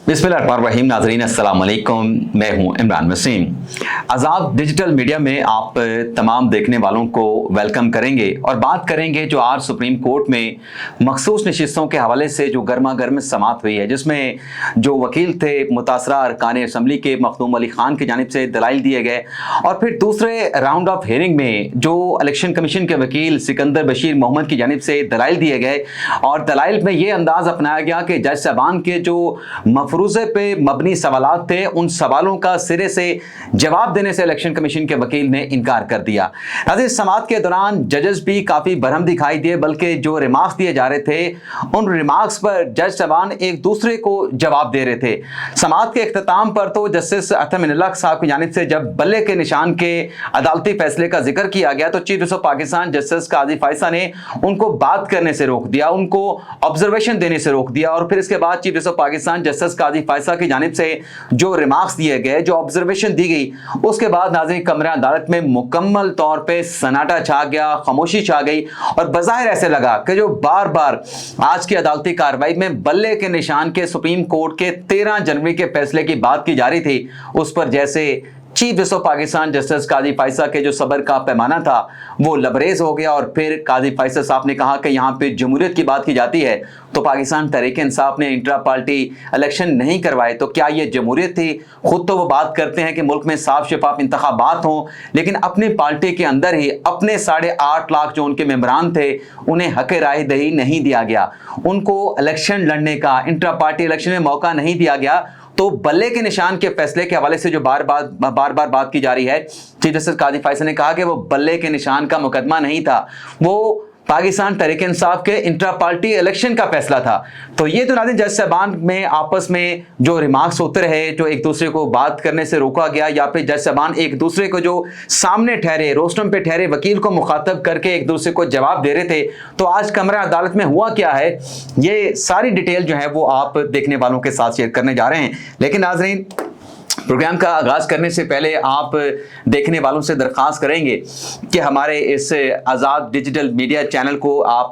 बिस्मिल्लाहिर्रहमानिर्रहीम। नाज़रीन अस्सलाम वालेकुम, मैं हूं इमरान वसीम। आज़ाद डिजिटल मीडिया में आप तमाम देखने वालों को वेलकम करेंगे और बात करेंगे जो आज सुप्रीम कोर्ट में मखसूस नशिस्तों के हवाले से जो गर्मा गर्म समाअत हुई है, जिसमें जो वकील थे मुतासरा अरकान असम्बली के मखदूम अली खान की जानिब से दलाइल दिए गए और फिर दूसरे राउंड ऑफ हियरिंग में जो इलेक्शन कमीशन के वकील सिकंदर बशीर मोहम्मद की जानिब से दलाइल दिए गए और दलाइल में ये अंदाज अपनाया गया कि जज साहबान के जो मफरूज़े पे मबनी सवालात थे उन सवालों का सिरे से जवाब देने से इलेक्शन कमीशन के वकील ने इनकार कर दिया। नाज़रीन, समाअत के दौरान जजेस भी काफ़ी बरहम दिखाई दिए, बल्कि जो रिमार्क्स दिए जा रहे थे उन रिमार्क्स पर जज साहबान एक दूसरे को जवाब दे रहे थे। समाअत के इख्तिताम पर तो जस्टिस अतर मिनल्लाह साहब की जानिब से जब बल्ले के निशान के अदालती फैसले का जिक्र किया गया तो chief justice of Pakistan justice Qazi Faez Isa ने उनको बात करने से रोक दिया, उनको ऑब्जर्वेशन देने से रोक दिया और फिर इसके बाद chief justice of Pakistan justice Qazi Faez Isa की जानिब से जो रिमार्क्स दिए गए, जो ऑब्जर्वेशन दी गई, उसके बाद नाज़रीन कमरा अदालत में मुकम्मल तौर पे सन्नाटा छा गया, खामोशी छा गई और बज़ाहिर ऐसे लगा कि जो बार बार आज की अदालती कार्रवाई में बल्ले के निशान के सुप्रीम कोर्ट के 13 जनवरी के फैसले की बात की जा रही थी, उस पर जैसे chief justice of Pakistan justice Qazi Faez Isa के जो सब्र का पैमाना था वो लबरेज हो गया और फिर काजी फायसा साहब ने कहा कि यहाँ पे जमहूरियत की बात की जाती है तो पाकिस्तान तहरीक इंसाफ ने इंट्रा पार्टी इलेक्शन नहीं करवाए तो क्या ये जमहूरियत थी? खुद तो वो बात करते हैं कि मुल्क में साफ शफाफ इंतखाबात हों, लेकिन अपनी पार्टी के अंदर ही अपने 8.5 लाख जो उनके मेंबरान थे उन्हें हक राय दही नहीं दिया गया, उनको इलेक्शन लड़ने का, इंट्रा पार्टी इलेक्शन में मौका नहीं दिया गया। तो बल्ले के निशान के फैसले के हवाले से जो बार बार बात की जा रही है, चीफ जस्टिस काजी फायसा ने कहा कि वो बल्ले के निशान का मुकदमा नहीं था, वो पाकिस्तान तहरीक इंसाफ के इंट्रा पार्टी इलेक्शन का फैसला था। तो ये तो नाज़रीन जज साहबान में आपस में जो रिमार्क्स होते रहे, जो एक दूसरे को बात करने से रोका गया या फिर जज साहबान एक दूसरे को जो सामने ठहरे, रोस्टम पे ठहरे वकील को मुखातब करके एक दूसरे को जवाब दे रहे थे। तो आज कमरा अदालत में हुआ क्या है, ये सारी डिटेल जो है वो आप देखने वालों के साथ शेयर करने जा रहे हैं। लेकिन नाज़रीन, प्रोग्राम का आगाज़ करने से पहले आप देखने वालों से दरख्वास्त करेंगे कि हमारे इस आज़ाद डिजिटल मीडिया चैनल को आप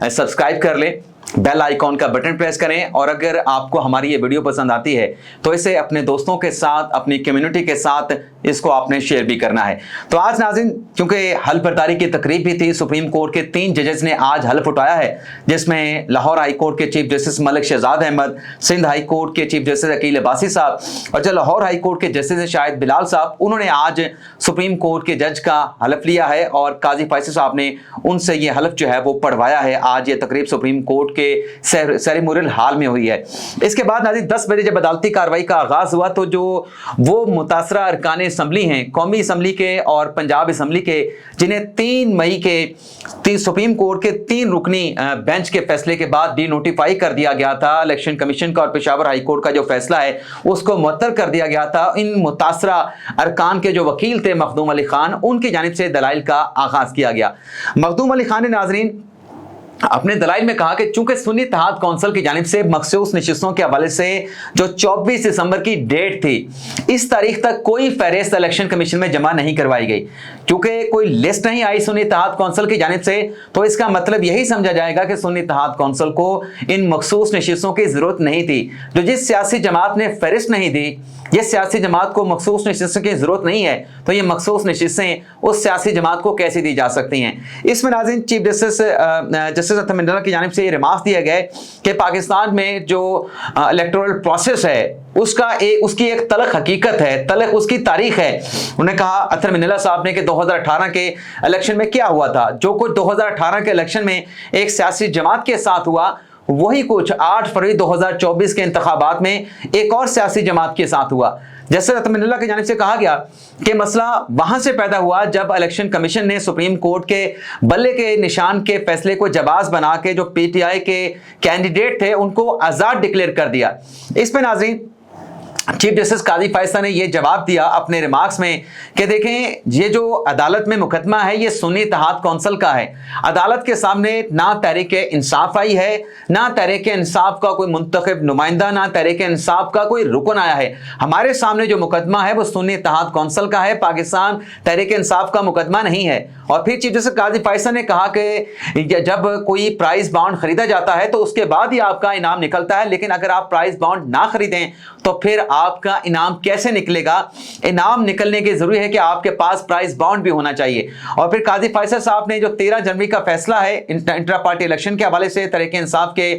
सब्सक्राइब कर लें, बेल आइकॉन का बटन प्रेस करें और अगर आपको हमारी ये वीडियो पसंद आती है तो इसे अपने दोस्तों के साथ, अपनी कम्युनिटी के साथ इसको आपने शेयर भी करना है। तो आज नाज़रीन, क्योंकि हल्फ बर्दारी की तकरीब भी थी, सुप्रीम कोर्ट के 3 जजेस ने आज हल्फ उठाया है, जिसमें लाहौर हाई कोर्ट के chief justice Malik Shahzad Ahmed, Sindh high court के चीफ जस्टिस अकील अब्बासी साहब और जो लाहौर हाई कोर्ट के जस्टिस शाहिद बिलाल साहब, उन्होंने आज सुप्रीम कोर्ट के जज का हल्फ लिया है और काजी फायसा साहब ने उनसे ये हल्फ जो है वो पढ़वाया है। आज ये तकरीब सुप्रीम कोर्ट के सेरेमोनियल हाल में हुई है। इसके बाद नाज़रीन 10 बजे जब अदालती कार्रवाई का आगाज हुआ तो जो वो मुतासरा अरकान असम्बली हैं, कौमी असम्बली के और पंजाब असम्बली के, जिन्हें 3 मई के सुप्रीम कोर्ट के 3 रुकनी बेंच के फैसले के बाद डी नोटिफाई कर दिया गया था, इलेक्शन कमीशन का और पेशावर हाई कोर्ट का जो फैसला है उसको मुअत्तल कर दिया गया था। इन मुतासरा अरकान के जो वकील थे मखदूम अली खान, उनकी जानिब से दलाइल का आगाज किया गया। मखदूम अली खान ने नाज़रीन अपने दलाइल में कहा कि चूंकि सुन्नी इत्तेहाद कौंसिल की जानिब से मखसूस नशिस्तों के हवाले से जो 24 दिसंबर की डेट थी, इस तारीख तक कोई फहरिस्त इलेक्शन कमीशन में जमा नहीं करवाई गई। क्योंकि कोई लिस्ट नहीं आई सुन्नी इत्तेहाद कौंसिल की जानिब से, तो इसका मतलब यही समझा जाएगा कि सुन्नी इत्तेहाद कौंसिल को इन मखसूस नशिस्तों की जरूरत नहीं थी। जो जिस सियासी जमात ने फहरिस्त नहीं दी, ये सियासी जमात को मखसूस नशिस्तों की जरूरत नहीं है, तो ये मखसूस नशिस्तें उस सियासी जमात को कैसे दी जा सकती हैं। इसमें नाज़रीन चीफ जस्टिस अतर मिनल्लाह की जानिब से ये रिमार्क्स दिया गया कि पाकिस्तान में जो इलेक्टोरल प्रोसेस है उसकी एक तलख हकीकत है, तलख उसकी तारीख है। उन्होंने कहा अतर मिनल्लाह साहब ने कि 2018 के इलेक्शन में क्या हुआ था, जो कुछ 2018 के इलेक्शन में एक सियासी जमात के साथ हुआ वही कुछ 8 फरवरी 2024 के इंतखाबात में एक और सियासी जमात के साथ हुआ। जैसे अतर मिनल्लाह की जानिब से कहा गया कि मसला वहां से पैदा हुआ जब इलेक्शन कमीशन ने सुप्रीम कोर्ट के बल्ले के निशान के फैसले को जवाज बना के जो पीटीआई के कैंडिडेट थे उनको आजाद डिक्लेयर कर दिया। इस पे नाज़रीन चीफ जस्टिस काजी फैसला ने यह जवाब दिया अपने रिमार्क्स में कि देखें, ये जो अदालत में मुकदमा है ये सुन्नी इत्तेहाद कौंसिल का है। अदालत के सामने ना तहरीक इंसाफ आई है, ना तहरीक इंसाफ का कोई मुंतखब नुमाइंदा, ना तहरीक इंसाफ का कोई रुकन आया है। हमारे सामने जो मुकदमा है वो सुन्नी इत्तेहाद कौंसिल का है, पाकिस्तान तहरीक इंसाफ का मुकदमा नहीं है। और फिर चीफ जस्टिस काजी फैसला ने कहा कि जब कोई प्राइस बॉन्ड खरीदा जाता है तो उसके बाद ही आपका इनाम निकलता है, लेकिन अगर आप प्राइस बॉन्ड ना खरीदें तो फिर आपका इनाम कैसे निकलेगा? इनाम निकलने के जरूरी है कि आपके पास प्राइस बॉन्ड भी होना चाहिए। और फिर काजी फैसल साहब ने जो 13 जनवरी का फैसला है इंट्रा पार्टी इलेक्शन के हवाले से, तहरीक इंसाफ के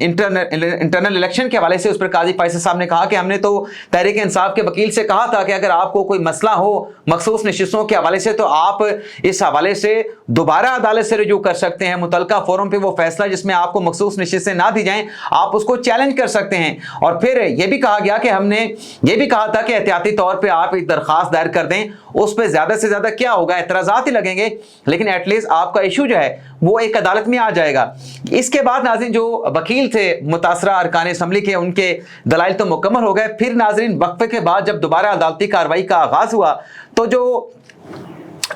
इंटरनल इलेक्शन के हवाले से, उस पर काजी फैसल साहब ने कहा कि हमने तो तहरीक इंसाफ के वकील से कहा था कि अगर आपको कोई मसला हो मखसूस नशिस्तों के हवाले से तो आप इस हवाले से दोबारा अदालत से रजू कर सकते हैं। मुतलका फोरम पे वो फैसला जिसमें आपको मखसूस नशिस्तें ना दी जाएं, आप उसको चैलेंज कर सकते हैं। और फिर यह भी कहा गया कि हमने ये भी कहा था कि एहतियाती तौर पे आप एक दरखास्त दायर कर दें, उस पे ज्यादा से ज्यादा क्या होगा, एतराजात ही लगेंगे, लेकिन एटलीस्ट आपका इशू जो है वो एक अदालत में आ जाएगा। इसके बाद नाज़रीन जो वकील थे मुतासरा अरकान असम्बली के, उनके दलाइल तो मुकम्मल हो गए। फिर नाज़रीन वक्फे के बाद जब दोबारा अदालती कार्रवाई का आगाज हुआ तो जो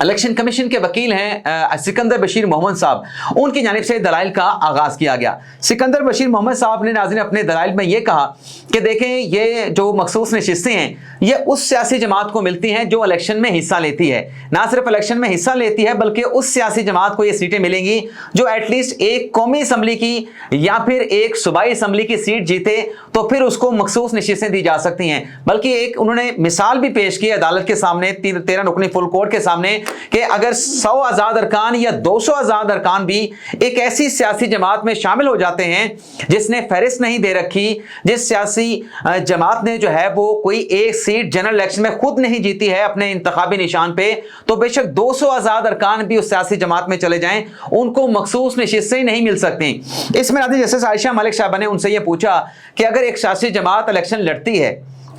इलेक्शन कमीशन के वकील हैं सिकंदर बशीर मोहम्मद साहब, उनकी जानिब से दलाइल का आगाज किया गया। सिकंदर बशीर मोहम्मद साहब ने नाज़रीन अपने दलाइल में ये कहा कि देखें, ये जो मखसूस नशिस्तें हैं ये उस सियासी जमात को मिलती हैं जो इलेक्शन में हिस्सा लेती है। ना सिर्फ इलेक्शन में हिस्सा लेती है बल्कि उस सियासी जमात को ये सीटें मिलेंगी जो एटलीस्ट एक कौमी असम्बली की या फिर एक सूबाई असम्बली की सीट जीते तो फिर उसको मखसूस नशिस्तें दी जा सकती हैं। बल्कि एक उन्होंने मिसाल भी पेश की अदालत के सामने, 13 रुकनी फुल कोर्ट के सामने, कि अगर 100 आजाद अरकान या 200 आजाद अरकान भी एक ऐसी सियासी जमात में शामिल हो जाते हैं जिसने फहरिस्त नहीं दे रखी, जिस सियासी जमात ने जो है वो कोई एक सीट जनरल इलेक्शन में खुद नहीं जीती है अपने इंतखाबी निशान पे, तो बेशक 200 आजाद अरकान भी उस सियासी जमात में चले जाएं, उनको मखसूस नशिस्तें नहीं मिल सकती। इसमें जैसे आयशा मलिक साहबा ने उनसे ये पूछा कि अगर एक सियासी जमात इलेक्शन लड़ती है,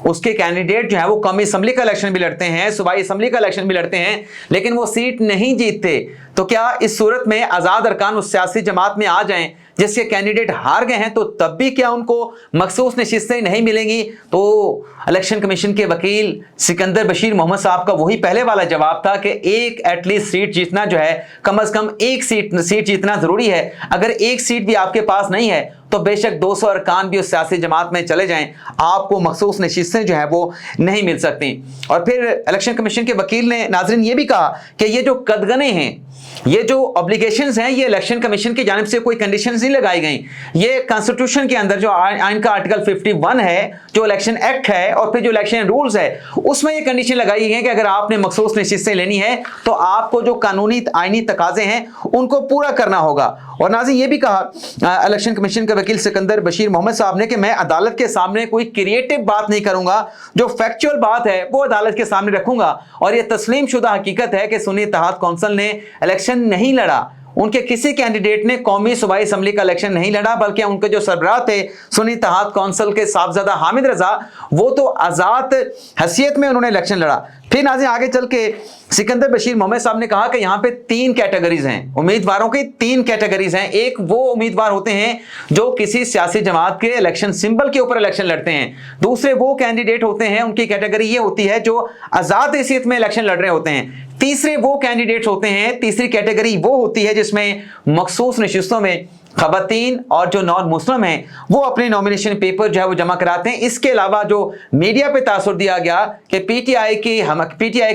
उसके कैंडिडेट जो है वो कौमी असम्बली का इलेक्शन भी लड़ते हैं, सूबाई असम्बली का इलेक्शन भी लड़ते हैं, लेकिन वो सीट नहीं जीतते, तो क्या इस सूरत में आजाद अरकान उस सियासी जमात में आ जाएं जिसके कैंडिडेट हार गए हैं, तो तब भी क्या उनको मखसूस नशिस्तें नहीं मिलेंगी? तो इलेक्शन कमीशन के वकील सिकंदर बशीर मोहम्मद साहब का वही पहले वाला जवाब था कि एक एटलीस्ट सीट जीतना जो है, कम अज कम एक सीट जीतना जरूरी है। अगर एक सीट भी आपके पास नहीं है तो बेशक 200 अरकान भी उस सियासी जमात में चले जाएं, आपको मखसूस नशिस्तें जो है वो नहीं मिल सकती। और फिर इलेक्शन कमीशन के वकील ने नाज़रीन ये भी कहा कि ये जो कदगने हैं, ये जो ऑब्लिगेशंस हैं, ये इलेक्शन कमीशन की जानिब से कोई कंडीशंस नहीं लगाई गई। ये कॉन्स्टिट्यूशन के अंदर जो आइन का आर्टिकल 51 है, जो इलेक्शन एक्ट है, और फिर जो इलेक्शन रूल्स है, उसमें ये कंडीशन लगाई गई है कि अगर आपने मखसूस नशिस्तें लेनी है तो आपको जो कानूनी आइनी तकाजे हैं उनको पूरा करना होगा। और नाज़रीन ये भी कहा इलेक्शन कमीशन के वकील सिकंदर बशीर मोहम्मद साहब ने कि मैं अदालत के सामने कोई क्रिएटिव बात नहीं करूंगा, जो फैक्चुअल बात है वो अदालत के सामने रखूंगा। और ये तस्लीम शुदा हकीकत है कि सुन्नी इत्तेहाद कौंसिल ने इलेक्शन नहीं लड़ा, उनके किसी कैंडिडेट ने कौमी सूबाई असम्बली का इलेक्शन नहीं लड़ा, बल्कि उनके जो सरबराह थे सुन्नी इत्तेहाद कौंसिल के साहबजादा हामिद रजा, वो तो आज़ाद हैसियत में उन्होंने इलेक्शन लड़ा। फिर नाज़रीन आगे चल के सिकंदर बशीर मोहम्मद साहब ने कहा कि यहाँ पे 3 कैटेगरीज हैं, उम्मीदवारों की 3 कैटेगरीज हैं। एक वो उम्मीदवार होते हैं जो किसी सियासी जमात के इलेक्शन सिंबल के ऊपर इलेक्शन लड़ते हैं। दूसरे वो कैंडिडेट होते हैं, उनकी कैटेगरी ये होती है जो आज़ाद हैसियत में इलेक्शन लड़ रहे होते हैं। तीसरे वो कैंडिडेट्स होते हैं, तीसरी कैटेगरी वो होती है जिसमें मखसूस नशिस्तों में खवातीन और जो नॉन मुस्लिम हैं वो अपने नॉमिनेशन पेपर जो है वो जमा कराते हैं। इसके अलावा जो मीडिया पे तासुर दिया गया कि पीटीआई के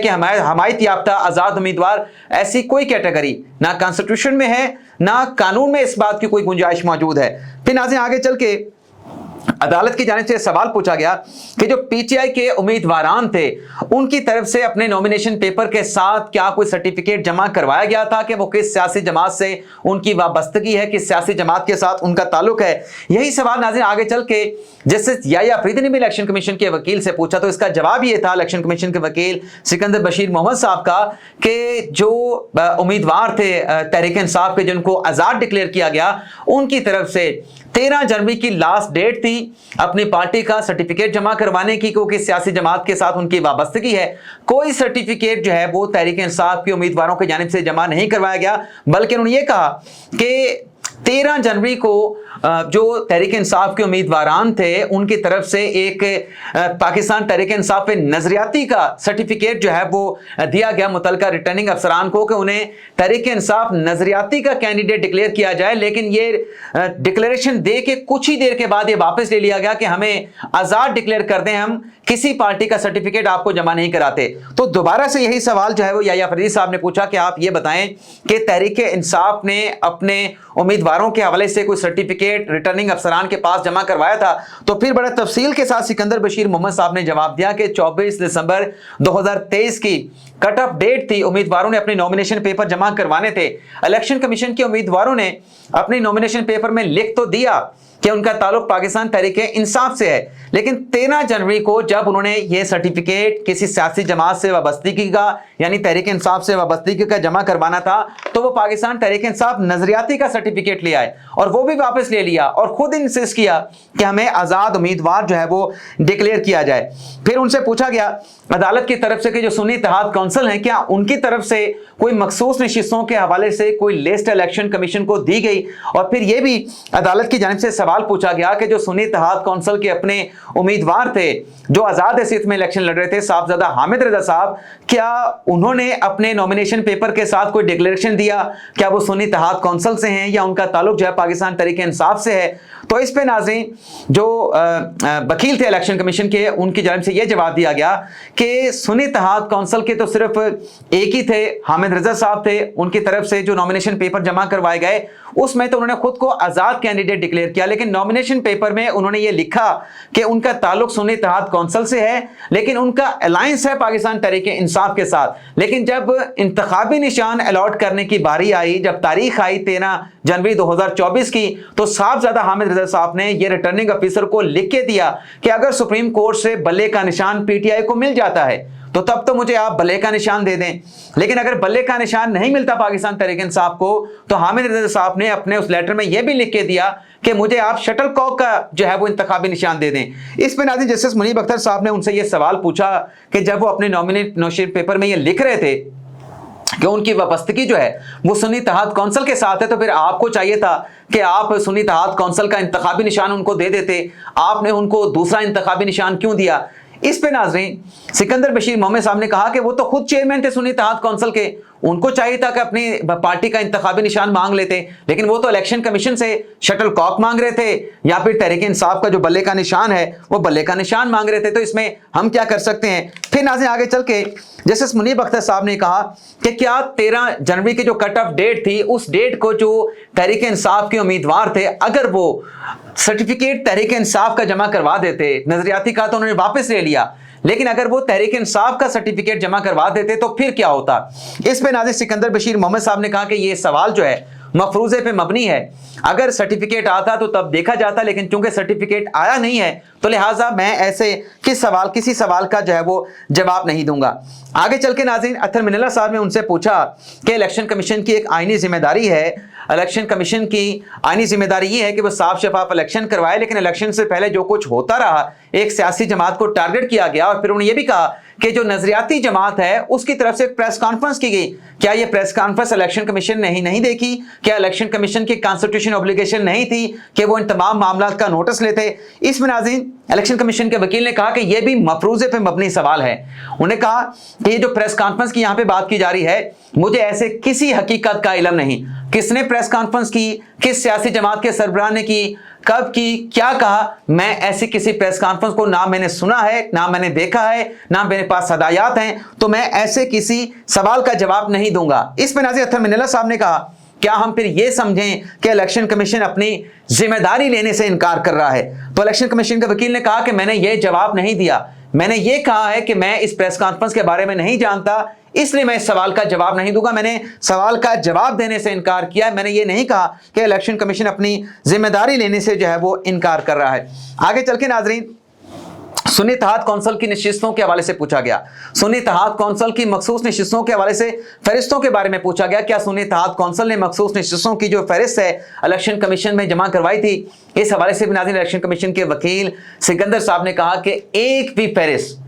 हमायत याफ्ता आज़ाद उम्मीदवार, ऐसी कोई कैटेगरी ना कॉन्स्टिट्यूशन में है ना कानून में इस बात की कोई गुंजाइश मौजूद है। फिर नाज़रीन आगे चल के अदालत की जानिब से सवाल पूछा गया कि जो पीटीआई के उम्मीदवारान थे उनकी तरफ से अपने नॉमिनेशन पेपर के साथ क्या कोई सर्टिफिकेट जमा करवाया गया था कि वो किस सियासी जमात से उनकी वाबस्तगी है, किस सियासी जमात के साथ उनका ताल्लुक है। यही सवाल नाज़रीन आगे चल के जस्टिस याया अफरीदी ने भी इलेक्शन कमीशन के वकील से पूछा, तो इसका जवाब ये था इलेक्शन कमीशन के वकील सिकंदर बशीर मोहम्मद साहब का कि जो उम्मीदवार थे तहरीक इंसाफ के जिनको आज़ाद डिक्लेयर किया गया, उनकी तरफ से 13 जनवरी की लास्ट डेट थी अपनी पार्टी का सर्टिफिकेट जमा करवाने की, क्योंकि सियासी जमात के साथ उनकी वाबस्तगी है। कोई सर्टिफिकेट जो है वो तहरीक इंसाफ के उम्मीदवारों की जानिब से जमा नहीं करवाया गया, बल्कि उन्होंने ये कहा कि 13 जनवरी को जो तहरीक इंसाफ के उम्मीदवारान थे उनकी तरफ से एक पाकिस्तान तहरीक इंसाफ पे नजरियाती का सर्टिफिकेट जो है वो दिया गया मुतलका रिटर्निंग अफसरान को कि उन्हें तहरीक इंसाफ नजरियाती का कैंडिडेट डिक्लेयर किया जाए, लेकिन ये डिक्लेरेशन दे के कुछ ही देर के बाद ये वापस ले लिया गया कि हमें आजाद डिक्लेयर कर दें, हम किसी पार्टी का सर्टिफिकेट आपको जमा नहीं कराते। तो दोबारा से यही सवाल जो है वो याह्या फरीदी साहब ने पूछा कि आप ये बताएं कि तहरीक इंसाफ ने अपने उम्मीदवारों के हवाले से कोई सर्टिफिकेट रिटर्निंग अफसरान के पास जमा करवाया था? तो फिर बड़ा तफसील के साथ सिकंदर बशीर मोहम्मद साहब ने जवाब दिया कि 24 दिसंबर 2023 की कट ऑफ डेट थी, उम्मीदवारों ने अपने नॉमिनेशन पेपर जमा करवाने थे। इलेक्शन कमीशन के उम्मीदवारों ने अपने नॉमिनेशन पेपर में लिख तो दिया कि उनका ताल्लुक पाकिस्तान तहरीक इंसाफ से है, लेकिन 13 जनवरी को जब उन्होंने ये सर्टिफिकेट किसी सियासी जमात से वाबस्तगी का यानी तहरीक इंसाफ से वाबस्तगी का जमा करवाना था तो वो पाकिस्तान तहरीक इंसाफ नजरियाती का सर्टिफिकेट ले आए और वो भी वापस ले लिया और खुद इंसिस्ट किया कि हमें आज़ाद उम्मीदवार जो है वो डिक्लेयर किया जाए। फिर उनसे पूछा गया अदालत की तरफ से कि जो सुन्नी इत्तेहाद कौंसिल है क्या उनकी तरफ से कोई मखसूस नशिस्तों के हवाले से कोई लिस्ट इलेक्शन कमीशन को दी गई, और फिर यह भी अदालत की जानिब से सवाल पूछा गया कि जो सुन्नी इत्तेहाद कौंसिल के अपने उम्मीदवार थे जो आज़ाद हैसियत में इलेक्शन लड़ रहे थे साहबजादा हामिद रजा साहब, क्या उन्होंने अपने नॉमिनेशन पेपर के साथ कोई डिक्लेरेशन दिया? क्या वो सुन्नी इत्तेहाद कौंसिल से हैं या उनका ताल्लुक जो है पाकिस्तान तहरीक इंसाफ से है? तो इस पे नाज़रीन जो वकील थे इलेक्शन कमीशन के उनकी जानिब से यह जवाब दिया गया कि सुन्नी इत्तेहाद कौंसिल के तो सिर्फ एक ही थे, हामिद रजा साहब थे, उनकी तरफ से जो नॉमिनेशन पेपर जमा करवाए गए उसमें तो उन्होंने खुद को आज़ाद कैंडिडेट डिक्लेयर किया, लेकिन नॉमिनेशन पेपर में उन्होंने ये लिखा कि उनका ताल्लुक सुन्नी इत्तेहाद कौंसिल से है लेकिन उनका अलायंस है पाकिस्तान तहरीक इंसाफ के साथ। लेकिन जब इंतखाबी निशान अलॉट करने की बारी आई, जब तारीख आई 13 जनवरी 2024 की, तो साहबजादा हामिद रजा साहब ने यह रिटर्निंग ऑफिसर को लिख के दिया कि अगर सुप्रीम कोर्ट से बल्ले का निशान पीटीआई को मिल जाता है तो तब तो मुझे आप बल्ले का निशान दे दें, लेकिन अगर बल्ले का निशान नहीं मिलता पाकिस्तान तहरीक इंसाफ को तो हामिद रजा साहब ने अपने उस लेटर में यह भी लिख के दिया कि मुझे आप शटल कॉक का जो है वो इंतखाबी निशान दे दें। इस पर नाज़रीन जस्टिस मुनीब अख्तर साहब ने उनसे यह सवाल पूछा कि जब वो अपने नॉमिनेशन पेपर में ये लिख रहे थे कि उनकी वाबस्तगी जो है वो सुन्नी इत्तेहाद कौंसिल के साथ है, तो फिर आपको चाहिए था कि आप सुन्नी इत्तेहाद कौंसिल का इंतखाबी निशान उनको दे देते, आपने उनको दूसरा इंतखाबी निशान क्यों दिया? इस पे नाज़रीन सिकंदर बशीर मोहम्मद साहब ने कहा कि वो तो खुद चेयरमैन थे सुन्नी इत्तेहाद कौंसिल के, उनको चाहिए था कि अपनी पार्टी का इंतखाबी निशान मांग लेते, लेकिन वो तो इलेक्शन कमीशन से शटल कॉक मांग रहे थे या फिर तहरीक इंसाफ का जो बल्ले का निशान है वो बल्ले का निशान मांग रहे थे, तो इसमें हम क्या कर सकते हैं? फिर नाज़रीन आगे चल के जस्टिस मुनीब अख्तर साहब ने कहा कि क्या 13 जनवरी की जो कट ऑफ डेट थी उस डेट को जो तहरीक इंसाफ के उम्मीदवार थे अगर वो सर्टिफिकेट तहरीक इंसाफ का जमा करवा देते, नजरियाती का तो उन्होंने वापस ले लिया, लेकिन अगर वो तहरीक इंसाफ का सर्टिफिकेट जमा करवा देते तो फिर क्या होता? इस पे नाज़रीन सिकंदर बशीर मोहम्मद साहब ने कहा कि ये सवाल जो है मफरूज़े पे मबनी है, अगर सर्टिफिकेट आता तो तब देखा जाता, लेकिन चूंकि सर्टिफिकेट आया नहीं है तो लिहाजा मैं ऐसे किसी सवाल का जो है वो जवाब नहीं दूंगा। आगे चल के नाज़रीन अत्तर मिनल्ला साहब ने उनसे पूछा कि इलेक्शन कमीशन की एक आईनी जिम्मेदारी है, इलेक्शन कमीशन की आईनी जिम्मेदारी ये है कि वो साफ शफाफ इलेक्शन करवाए, लेकिन इलेक्शन से पहले जो कुछ होता रहा एक सियासी जमात को टारगेट किया गया और फिर उन्होंने ये भी कहा कि जो नजरियाती जमात है उसकी तरफ से एक प्रेस कॉन्फ्रेंस की गई, क्या ये प्रेस कॉन्फ्रेंस इलेक्शन कमीशन ने नहीं देखी? क्या इलेक्शन कमीशन की कॉन्स्टिट्यूशन ऑब्लिगेशन नहीं थी कि वो इन तमाम मामलात का नोटिस लेते? इसमें नाज़रीन इलेक्शन कमीशन के वकील ने कहा कि यह भी मफरूज़े पे मबनी सवाल है। उन्होंने कहा कि ये जो प्रेस कॉन्फ्रेंस की यहाँ पे बात की जा रही है मुझे ऐसे किसी हकीकत का इल्म नहीं, किसने प्रेस कॉन्फ्रेंस की, किस सियासी जमात के सरबराह ने की, कब की, क्या कहा, मैं ऐसी किसी प्रेस कॉन्फ्रेंस को ना मैंने सुना है, ना मैंने देखा है, ना मेरे पास हदायत हैं, तो मैं ऐसे किसी सवाल का जवाब नहीं दूंगा। इस पर नाज़रीन अत्तर मिनल्ला साहब ने कहा क्या हम फिर ये समझें कि इलेक्शन कमीशन अपनी जिम्मेदारी लेने से इनकार कर रहा है? तो इलेक्शन कमीशन के वकील ने कहा कि मैंने ये जवाब नहीं दिया, मैंने ये कहा है कि मैं इस प्रेस कॉन्फ्रेंस के बारे में नहीं जानता इसलिए मैं इस सवाल का जवाब नहीं दूंगा, मैंने सवाल का जवाब देने से इनकार किया है, मैंने ये नहीं कहा कि इलेक्शन कमीशन अपनी जिम्मेदारी लेने से जो है वो इनकार कर रहा है। आगे चल के नाज़रीन सुन्नी इत्तेहाद कौंसिल की नशिस्तों के हवाले से पूछा गया, सुन्नी इत्तेहाद कौंसिल की मखसूस नशिस्तों के हवाले से फहरिस्तों के बारे में पूछा गया, क्या सुन्नी इत्तेहाद कौंसिल ने मखसूस नशिस्तों की जो फहरिस्त है इलेक्शन कमीशन में जमा करवाई थी? इस हवाले से भी नाज़रीन इलेक्शन कमीशन के वकील सिकंदर साहब ने कहा कि एक भी फहरिस्त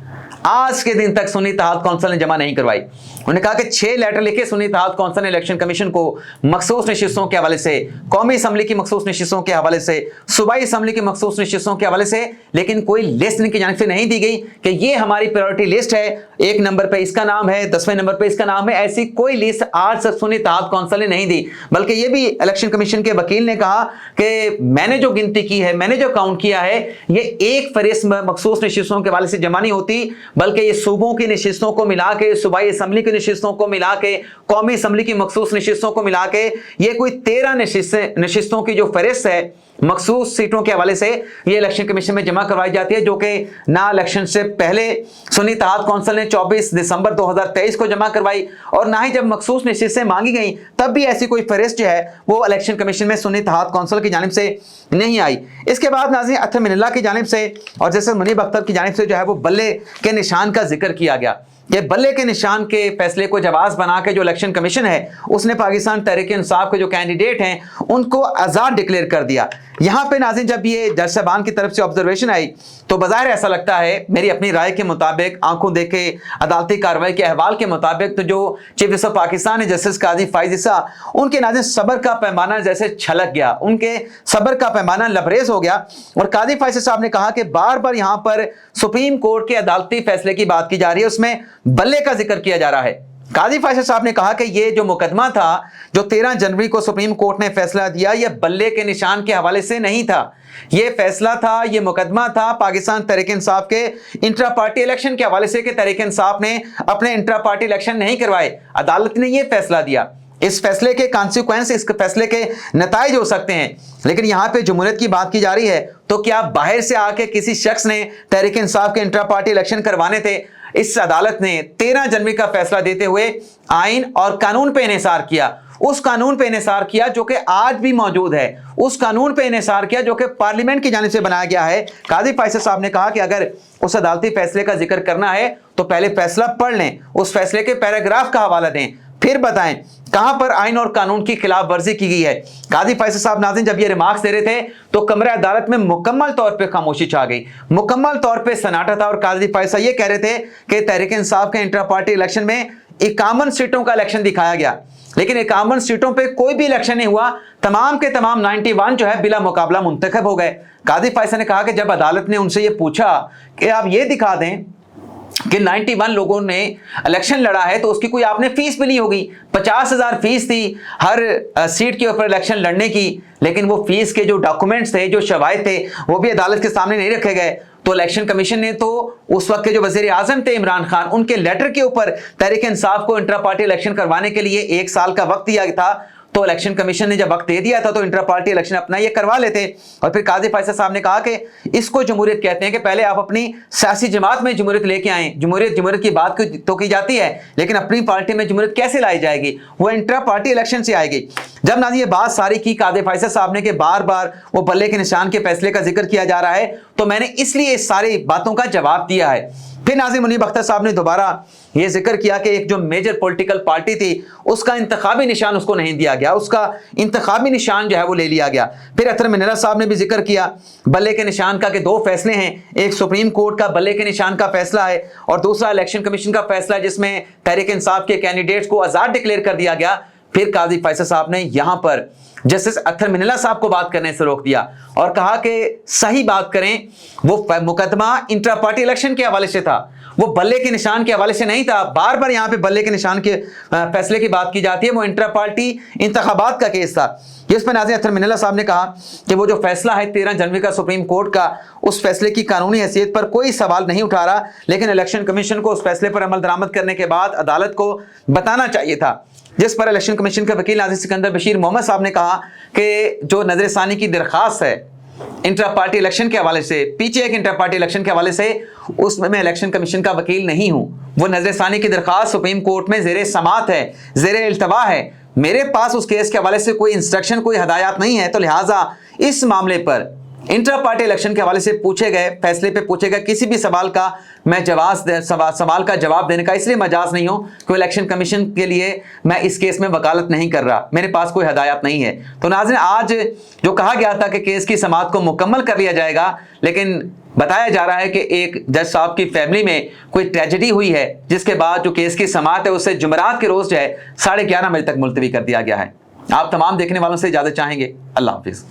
आज के दिन तक सुन्नी इत्तेहाद कौंसिल ने जमा नहीं करवाई। उन्होंने कहा कि 6 लेटर लिखे सुन्नी इत्तेहाद कौंसिल ने इलेक्शन कमीशन को मखसूस नशिस्तों के हवाले से, कौमी असम्बली की मखसूस नशिस्तों के हवाले से, सूबाई असम्बली की मखसूस नशिस्तों के हवाले से, लेकिन कोई लिस्ट इनकी जानिब से नहीं दी गई कि ये हमारी प्रायोरिटी लिस्ट है, 1 नंबर पे इसका नाम है, 10वें नंबर पे इसका नाम है। ऐसी कोई लिस्ट आज तक सुन्नी इत्तेहाद कौंसिल ने नहीं दी। बल्कि ये भी इलेक्शन कमीशन के वकील ने कहा कि मैंने जो गिनती की है, मैंने जो काउंट किया है, ये एक फहरिस्त मखसूस नशिस्तों के हवाले से जमा नहीं होती, बल्कि ये सूबों की नशिस्तों को मिला के, सूबाई असम्बली की नशिस्तों को मिला के, कौमी असम्बली की मखसूस नशिस्तों को मिला के, ये कोई 13 नशिस्तों की जो फहरिस्त है मखसूस सीटों के हवाले से, ये इलेक्शन कमीशन में जमा करवाई जाती है, जो कि ना इलेक्शन से पहले सुन्नी इत्तेहाद कौंसिल ने 24 दिसंबर 2023 को जमा करवाई, और ना ही जब मखसूस नशिस्तें मांगी गई तब भी ऐसी कोई फहरिस्त जो है वो इलेक्शन कमीशन में सुन्नी इत्तेहाद कौंसिल की जानिब से नहीं आई। इसके बाद नाज़रीन अतर मिनल्ला की जानिब से और जैसे मुनीब अख्तर की जानिब से जो है वो बल्ले के निशान का जिक्र किया गया कि बल्ले के निशान के फैसले को जवाब बना के जो इलेक्शन कमीशन है उसने पाकिस्तान तहरीक इंसाफ के जो कैंडिडेट हैं उनको आज़ाद डिक्लेयर कर दिया। यहाँ पे नाज़रीन जब ये जज साहबान की तरफ से ऑब्जर्वेशन आई तो बज़ाहिर ऐसा लगता है, मेरी अपनी राय के मुताबिक, आंखों देखे अदालती कार्रवाई के अहवाल के मुताबिक, तो जो चीफ जस्टिस ऑफ पाकिस्तान है जस्टिस काजी फाइज ईसा, उनके नाज़रीन सब्र का पैमाना जैसे छलक गया, उनके सब्र का पैमाना लबरेज हो गया। और काजी फाइज साहब ने कहा कि बार बार यहाँ पर सुप्रीम कोर्ट के अदालती फैसले की बात की जा रही है, उसमें बल्ले का जिक्र किया जा रहा है। काजी फाइज साहब ने कहा कि ये जो मुकदमा था जो 13 जनवरी को सुप्रीम कोर्ट ने फैसला दिया, ये बल्ले के निशान के हवाले से नहीं था, ये फैसला था, ये मुकदमा था पाकिस्तान तहरीक इंसाफ के इंट्रा पार्टी इलेक्शन के हवाले से कि तहरीक इंसाफ ने अपने इंट्रा पार्टी इलेक्शन नहीं करवाए। अदालत ने ये फैसला दिया, इस फैसले के कॉन्सिक्वेंस, इस फैसले के नताइज हो सकते हैं। लेकिन यहाँ पे जमहूरियत की बात की जा रही है, तो क्या बाहर से आके किसी शख्स ने तहरीक इंसाफ के इंट्रा पार्टी इलेक्शन करवाने थे? इस अदालत ने 13 जनवरी का फैसला देते हुए आइन और कानून पे इन्हिसार किया, उस कानून पे इन्हिसार किया जो कि आज भी मौजूद है, उस कानून पे इन्हिसार किया जो कि पार्लियामेंट की जानिब से बनाया गया है। काजी फाइज साहब ने कहा कि अगर उस अदालती फैसले का जिक्र करना है तो पहले फैसला पढ़ लें, उस फैसले के पैराग्राफ का हवाला दें, फिर बताएं कहां पर आइन और कानून की खिलाफ वर्जी की गई है। काजी फैसल साहब नाज़रीन जब ये रिमार्क्स दे रहे थे तो कमरे अदालत में मुकम्मल तौर पे खामोशी छा गई, मुकम्मल तौर पे सन्नाटा था। और काजी फैसल ये कह रहे थे कि तहरीक इंसाफ के इंट्रा पार्टी इलेक्शन में 51 सीटों का इलेक्शन दिखाया गया, लेकिन 51 सीटों पे कोई भी इलेक्शन नहीं हुआ, तमाम के तमाम 91 जो है बिला मुकाबला मुंतखब हो गए। काजी फैसल ने कहा कि जब अदालत ने उनसे ये पूछा कि आप ये दिखा दें कि 91 लोगों ने इलेक्शन लड़ा है तो उसकी कोई आपने फीस भी नहीं होगी, 50,000 फीस थी हर सीट के ऊपर इलेक्शन लड़ने की, लेकिन वो फीस के जो डॉक्यूमेंट्स थे, जो शवाहिद थे, वो भी अदालत के सामने नहीं रखे गए। तो इलेक्शन कमीशन ने तो उस वक्त के जो वजीर आजम थे इमरान खान, उनके लेटर के ऊपर तहरीक इंसाफ को इंट्रा पार्टी इलेक्शन करवाने के लिए 1 साल का वक्त दिया था। तो इलेक्शन कमीशन ने जब वक्त दे दिया था तो इंट्रा पार्टी इलेक्शन अपना ये करवा लेते। और फिर काजी फैसल साहब ने कहा कि इसको जमहूरियत कहते हैं कि पहले आप अपनी सियासी जमात में जमहूरियत लेके आए। जमहूरियत की बात तो की जाती है, लेकिन अपनी पार्टी में जमहूरियत कैसे लाई जाएगी? वो इंट्रा पार्टी इलेक्शन से आएगी। जब नाज़रीन ये बात सारी की काजी फैसल साहब ने कि बार बार वो बल्ले के निशान के फैसले का जिक्र किया जा रहा है, तो मैंने इसलिए इस सारी बातों का जवाब दिया है। फिर नाज़रीन मुनीब अख्तर साहब ने दोबारा ये जिक्र किया कि एक जो मेजर पॉलिटिकल पार्टी थी उसका इंतखाबी निशान उसको नहीं दिया गया, उसका इंतखाबी निशान जो है वो ले लिया गया। फिर अतर मिनल्ला साहब ने भी जिक्र किया बल्ले के निशान का कि 2 फैसले हैं, एक सुप्रीम कोर्ट का बल्ले के निशान का फैसला है और दूसरा इलेक्शन कमीशन का फैसला जिसमें तहरीक इंसाफ के कैंडिडेट्स को आज़ाद डिक्लेयर कर दिया गया। फिर काजी फैसल साहब ने यहाँ पर जस्टिस अतर मिनल्ला साहब को बात करने से रोक दिया और कहा कि सही बात करें, वो मुकदमा इंट्रा पार्टी इलेक्शन के हवाले से था, वो बल्ले के निशान के हवाले से नहीं था। बार बार यहाँ पे बल्ले के निशान के फैसले की बात की जाती है, वो इंट्रा पार्टी इंतखाबात का केस था। जिस पर नाज़रीन अतर मिनल्ला साहब ने कहा कि वो जो फैसला है 13 जनवरी का सुप्रीम कोर्ट का, उस फैसले की कानूनी हैसियत पर कोई सवाल नहीं उठा रहा, लेकिन इलेक्शन कमीशन को उस फैसले पर अमल दरामद करने के बाद अदालत को बताना चाहिए था। जिस पर इलेक्शन कमीशन के वकील नाज़िर सिकंदर बशीर मोहम्मद साहब ने कहा कि जो नजरसानी की दरख्वास्त है इंट्रा पार्टी इलेक्शन के हवाले से, पीछे एक इंट्रा पार्टी इलेक्शन के हवाले से, उसमें मैं इलेक्शन कमीशन का वकील नहीं हूं। वो नजरसानी की दरख्वास्त सुप्रीम कोर्ट में ज़ेरे समात है, ज़ेरे इल्तवा है, मेरे पास उस केस के हवाले से कोई इंस्ट्रक्शन, कोई हदायत नहीं है। तो लिहाजा इस मामले पर इंट्रा पार्टी इलेक्शन के हवाले से पूछे गए फैसले पे पूछे गए किसी भी सवाल का मैं सवाल का जवाब देने का इसलिए मजाज नहीं हूं कि इलेक्शन कमीशन के लिए मैं इस केस में वकालत नहीं कर रहा, मेरे पास कोई हदायत नहीं है। तो नाज़रीन, आज जो कहा गया था कि केस की समाअत को मुकम्मल कर लिया जाएगा, लेकिन बताया जा रहा है कि एक जज साहब की फैमिली में कोई ट्रेजेडी हुई है, जिसके बाद जो केस की समाअत है उसे जुमेरात के रोज जो है 11:30 बजे तक मुलतवी कर दिया गया है। आप तमाम देखने वालों से इजाजत चाहेंगे। अल्लाह हाफिज।